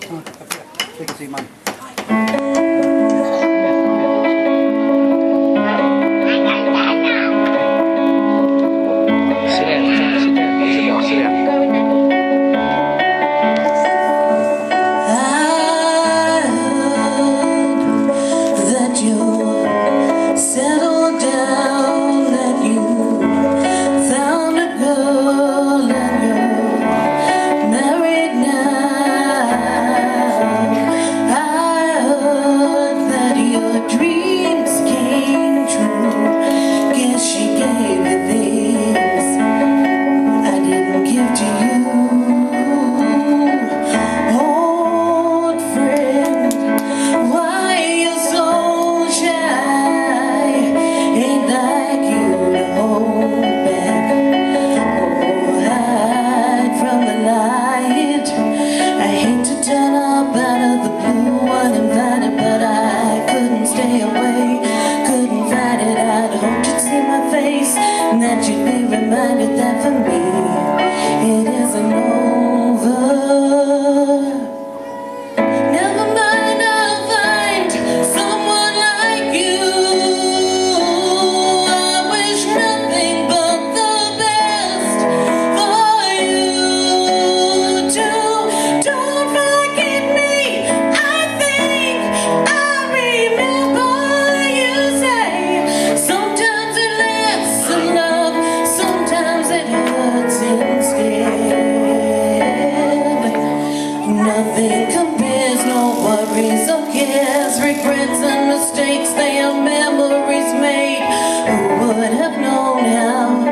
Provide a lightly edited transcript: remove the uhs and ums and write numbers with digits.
Take a seat, Mom. That you'd be reminded that for me it isn't over. Never mind, I'll find someone like you. I wish nothing but the best for you too. Don't forget me, I think I remember you say sometimes it lasts in love, sometimes it hurts instead. Nothing compares, no worries or cares, regrets and mistakes, they are memories made. Who would have known how